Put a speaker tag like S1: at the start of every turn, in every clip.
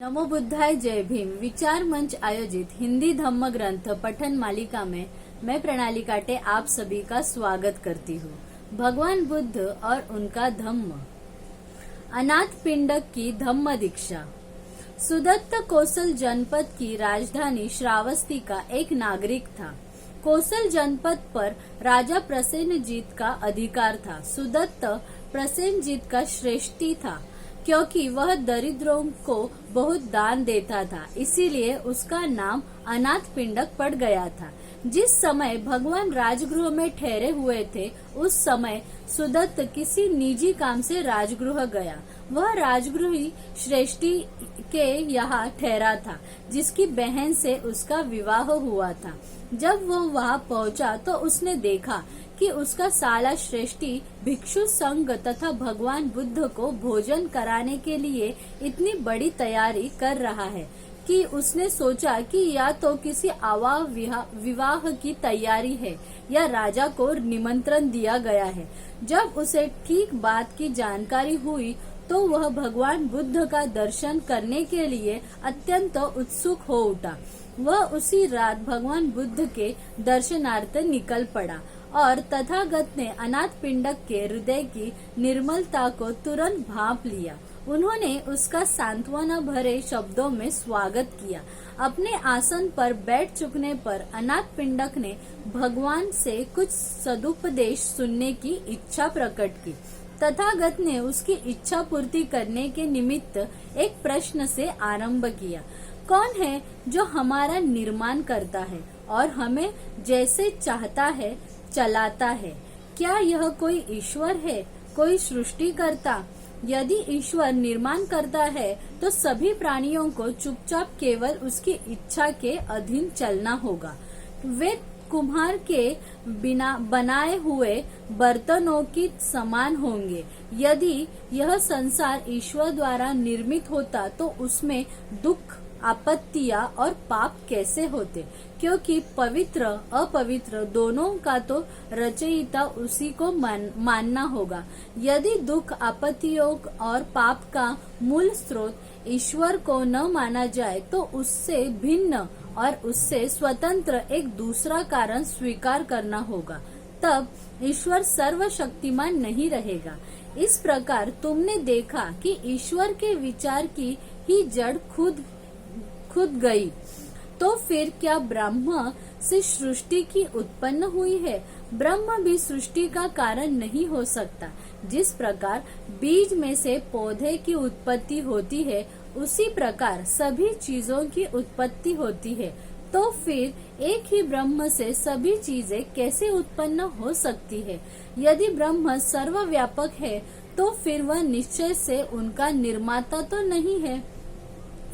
S1: नमो बुद्धाय जय भीम विचार मंच आयोजित हिंदी धम्म ग्रंथ पठन मालिका में मैं प्रणाली काटे आप सभी का स्वागत करती हूँ। भगवान बुद्ध और उनका धम्म। अनाथ पिंडक की धम्म दीक्षा। सुदत्त कोसल जनपद की राजधानी श्रावस्ती का एक नागरिक था। कोसल जनपद पर राजा प्रसेनजीत का अधिकार था। सुदत्त प्रसेनजीत का श्रेष्ठी था क्योंकि वह दरिद्रों को बहुत दान देता था, इसीलिए उसका नाम अनाथ पिंडक पड़ गया था। जिस समय भगवान राजगृह में ठहरे हुए थे, उस समय सुदत्त किसी निजी काम से राजगृह गया। वह राजगृही श्रेष्ठी के यहाँ ठहरा था, जिसकी बहन से उसका विवाह हुआ था। जब वह वहाँ पहुँचा तो उसने देखा कि उसका साला श्रेष्ठी भिक्षु संघ तथा भगवान बुद्ध को भोजन कराने के लिए इतनी बड़ी तैयारी कर रहा है कि उसने सोचा कि या तो किसी आवाह विवाह की तैयारी है या राजा को निमंत्रण दिया गया है। जब उसे ठीक बात की जानकारी हुई तो वह भगवान बुद्ध का दर्शन करने के लिए अत्यंत उत्सुक हो उठा। वह उसी रात भगवान बुद्ध के दर्शनार्थ निकल पड़ा और तथागत ने अनाथ पिंडक के हृदय की निर्मलता को तुरंत भांप लिया। उन्होंने उसका सांत्वना भरे शब्दों में स्वागत किया। अपने आसन पर बैठ चुकने पर अनाथ पिंडक ने भगवान से कुछ सदुपदेश सुनने की इच्छा प्रकट की। तथागत ने उसकी इच्छा पूर्ति करने के निमित्त एक प्रश्न से आरंभ किया। कौन है जो हमारा निर्माण करता है और हमें जैसे चाहता है चलाता है? क्या यह कोई ईश्वर है, कोई सृष्टिकर्ता? यदि ईश्वर निर्माण करता है तो सभी प्राणियों को चुपचाप केवल उसकी इच्छा के अधीन चलना होगा। वे कुम्हार के बिना बनाए हुए बर्तनों की समान होंगे। यदि यह संसार ईश्वर द्वारा निर्मित होता तो उसमें दुख, आपत्तियां और पाप कैसे होते? क्योंकि पवित्र अपवित्र दोनों का तो रचयिता उसी को मानना होगा। यदि दुख, आपत्तियों और पाप का मूल स्रोत ईश्वर को न माना जाए तो उससे भिन्न और उससे स्वतंत्र एक दूसरा कारण स्वीकार करना होगा। तब ईश्वर सर्वशक्तिमान नहीं रहेगा। इस प्रकार तुमने देखा कि ईश्वर के विचार की ही जड़ खुद गई, तो फिर क्या ब्रह्म से सृष्टि की उत्पन्न हुई है? ब्रह्म भी सृष्टि का कारण नहीं हो सकता। जिस प्रकार बीज में से पौधे की उत्पत्ति होती है, उसी प्रकार सभी चीजों की उत्पत्ति होती है। तो फिर एक ही ब्रह्म से सभी चीजें कैसे उत्पन्न हो सकती है? यदि ब्रह्म सर्वव्यापक है तो फिर वह निश्चय से उनका निर्माता तो नहीं है।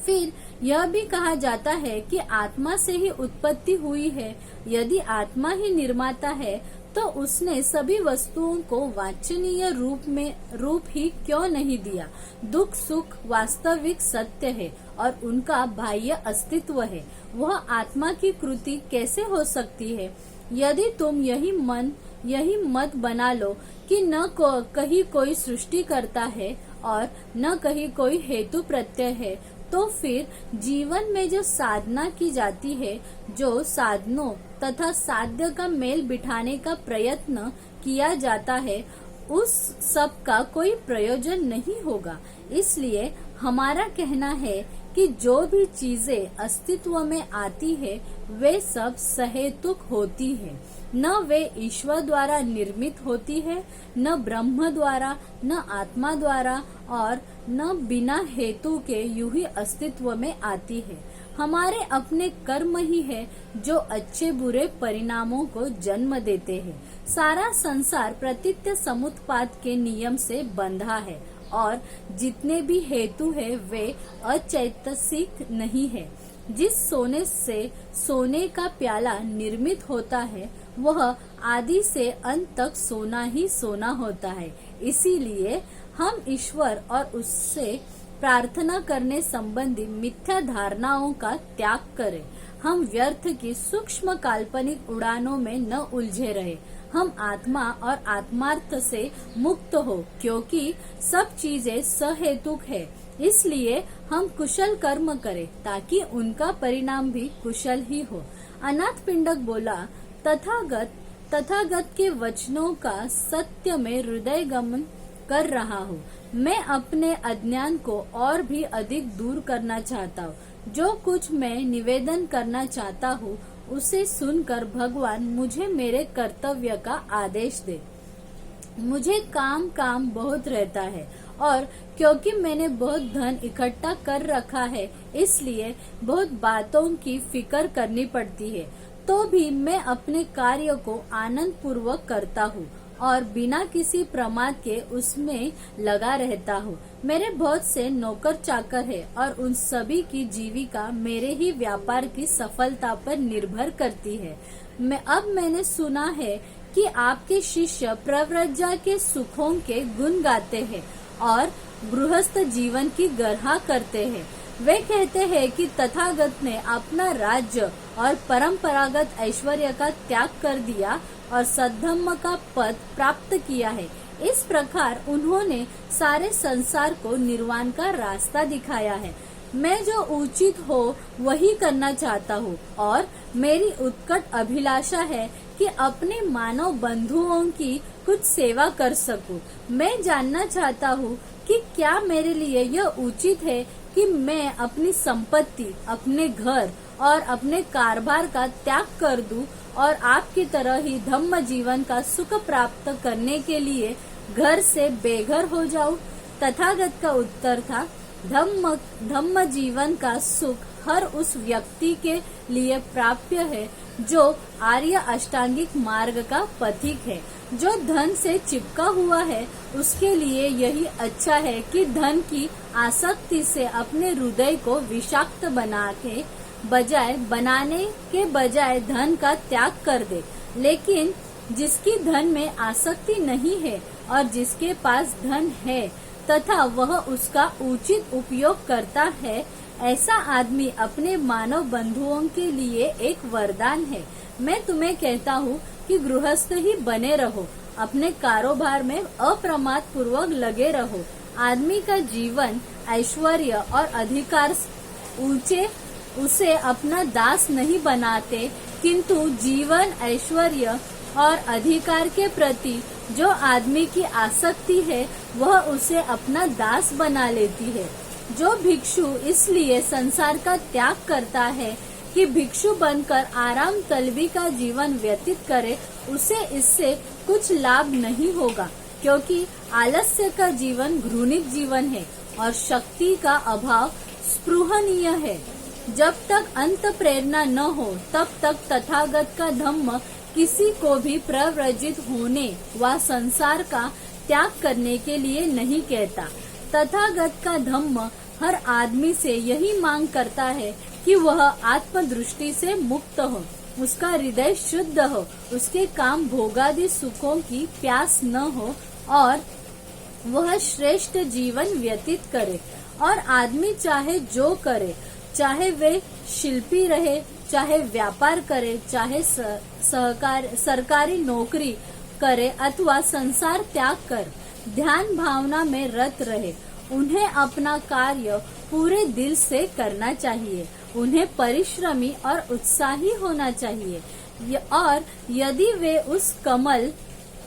S1: फिर यह भी कहा जाता है कि आत्मा से ही उत्पत्ति हुई है। यदि आत्मा ही निर्माता है तो उसने सभी वस्तुओं को वांछनीय रूप ही क्यों नहीं दिया? दुख सुख वास्तविक सत्य है और उनका बाह्य अस्तित्व है। वह आत्मा की कृति कैसे हो सकती है? यदि तुम यही मत बना लो कि न कहीं कोई सृष्टि करता है और न कहीं कोई हेतु प्रत्यय है, तो फिर जीवन में जो साधना की जाती है, जो साधनों तथा साध्य का मेल बिठाने का प्रयत्न किया जाता है, उस सब का कोई प्रयोजन नहीं होगा। इसलिए हमारा कहना है कि जो भी चीजें अस्तित्व में आती है वे सब सहेतुक होती है। न वे ईश्वर द्वारा निर्मित होती है, न ब्रह्म द्वारा, न आत्मा द्वारा और न बिना हेतु के यूं ही अस्तित्व में आती है। हमारे अपने कर्म ही है जो अच्छे बुरे परिणामों को जन्म देते हैं। सारा संसार प्रतीत्य समुत्पाद के नियम से बंधा है और जितने भी हेतु है वे अचैतसिक नहीं है। जिस सोने से सोने का प्याला निर्मित होता है वह आदि से अंत तक सोना ही सोना होता है। इसीलिए हम ईश्वर और उससे प्रार्थना करने संबंधी मिथ्या धारणाओं का त्याग करें। हम व्यर्थ की सूक्ष्म काल्पनिक उड़ानों में न उलझे रहे। हम आत्मा और आत्मार्थ से मुक्त हो, क्योंकि सब चीजें सहेतुक है। इसलिए हम कुशल कर्म करें ताकि उनका परिणाम भी कुशल ही हो। अनाथपिंडक बोला, तथागत के वचनों का सत्य में हृदय गमन कर रहा हूँ। मैं अपने अज्ञान को और भी अधिक दूर करना चाहता हूँ। जो कुछ मैं निवेदन करना चाहता हूँ उसे सुनकर भगवान मुझे मेरे कर्तव्य का आदेश दे। मुझे काम बहुत रहता है और क्योंकि मैंने बहुत धन इकट्ठा कर रखा है इसलिए बहुत बातों की फिक्र करनी पड़ती है। तो भी मैं अपने कार्य को आनंद पूर्वक करता हूँ और बिना किसी प्रमाद के उसमें लगा रहता हूँ। मेरे बहुत से नौकर चाकर है और उन सभी की जीविका मेरे ही व्यापार की सफलता पर निर्भर करती है। मैंने सुना है कि आपके शिष्य प्रव्रजा के सुखों के गुण गाते हैं और गृहस्थ जीवन की गर्हा करते हैं। वे कहते हैं कि तथागत ने अपना राज्य और परंपरागत ऐश्वर्य का त्याग कर दिया और सद्धम्म का पद प्राप्त किया है। इस प्रकार उन्होंने सारे संसार को निर्वाण का रास्ता दिखाया है। मैं जो उचित हो वही करना चाहता हूँ और मेरी उत्कट अभिलाषा है कि अपने मानव बंधुओं की कुछ सेवा कर सकूं। मैं जानना चाहता हूँ कि क्या मेरे लिए यह उचित है कि मैं अपनी संपत्ति, अपने घर और अपने कारोबार का त्याग कर दूं और आपकी तरह ही धम्म जीवन का सुख प्राप्त करने के लिए घर से बेघर हो जाऊं? तथागत का उत्तर था, धम्म जीवन का सुख हर उस व्यक्ति के लिए प्राप्य है जो आर्य अष्टांगिक मार्ग का पथिक है। जो धन से चिपका हुआ है उसके लिए यही अच्छा है कि धन की आसक्ति से अपने हृदय को विषाक्त बनाने के बजाय धन का त्याग कर दे। लेकिन जिसकी धन में आसक्ति नहीं है और जिसके पास धन है तथा वह उसका उचित उपयोग करता है, ऐसा आदमी अपने मानव बंधुओं के लिए एक वरदान है। मैं तुम्हें कहता हूँ कि गृहस्थ ही बने रहो, अपने कारोबार में अप्रमाद पूर्वक लगे रहो। आदमी का जीवन, ऐश्वर्य और अधिकार ऊंचे उसे अपना दास नहीं बनाते, किंतु जीवन, ऐश्वर्य और अधिकार के प्रति जो आदमी की आसक्ति है वह उसे अपना दास बना लेती है। जो भिक्षु इसलिए संसार का त्याग करता है कि भिक्षु बनकर आराम तलबी का जीवन व्यतीत करे, उसे इससे कुछ लाभ नहीं होगा, क्योंकि आलस्य का जीवन घृणित जीवन है और शक्ति का अभाव स्पृहनीय है। जब तक अंत प्रेरणा न हो तब तक तथागत का धम्म किसी को भी प्रव्रजित होने व संसार का त्याग करने के लिए नहीं कहता। तथागत का धम्म हर आदमी से यही मांग करता है कि वह आत्मदृष्टि से मुक्त हो, उसका हृदय शुद्ध हो, उसके काम भोगादि सुखों की प्यास न हो और वह श्रेष्ठ जीवन व्यतीत करे। और आदमी चाहे जो करे, चाहे वे शिल्पी रहे, चाहे व्यापार करे, चाहे सरकारी नौकरी करे अथवा संसार त्याग कर ध्यान भावना में रत रहे, उन्हें अपना कार्य पूरे दिल से करना चाहिए। उन्हें परिश्रमी और उत्साही होना चाहिए और यदि वे उस कमल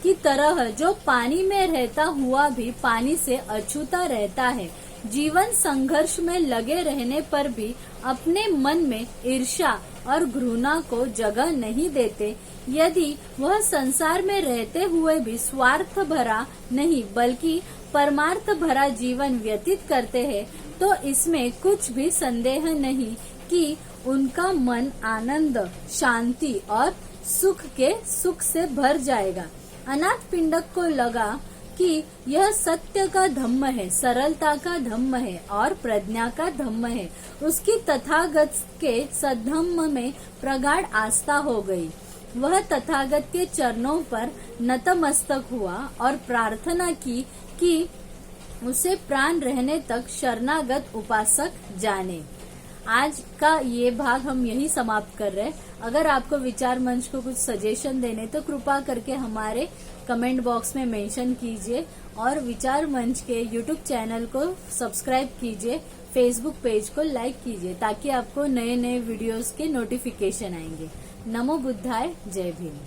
S1: की तरह जो पानी में रहता हुआ भी पानी से अछूता रहता है, जीवन संघर्ष में लगे रहने पर भी अपने मन में ईर्ष्या और घृणा को जगह नहीं देते, यदि वह संसार में रहते हुए भी स्वार्थ भरा नहीं बल्कि परमार्थ भरा जीवन व्यतीत करते हैं, तो इसमें कुछ भी संदेह नहीं कि उनका मन आनंद, शांति और सुख से भर जाएगा। अनाथपिंडक को लगा कि यह सत्य का धम्म है, सरलता का धम्म है और प्रज्ञा का धम्म है। उसकी तथागत के सद्धम्म में प्रगाढ़ आस्था हो गई। वह तथागत के चरणों पर नतमस्तक हुआ और प्रार्थना की कि उसे प्राण रहने तक शरणागत उपासक जाने। आज का ये भाग हम यही समाप्त कर रहे हैं। अगर आपको विचार मंच को कुछ सजेशन देने तो कृपा करके हमारे कमेंट बॉक्स में मेंशन कीजिए और विचार मंच के यूट्यूब चैनल को सब्सक्राइब कीजिए, फेसबुक पेज को लाइक कीजिए ताकि आपको नए नए वीडियोस के नोटिफिकेशन आएंगे। नमो बुद्धाय, जय भीम।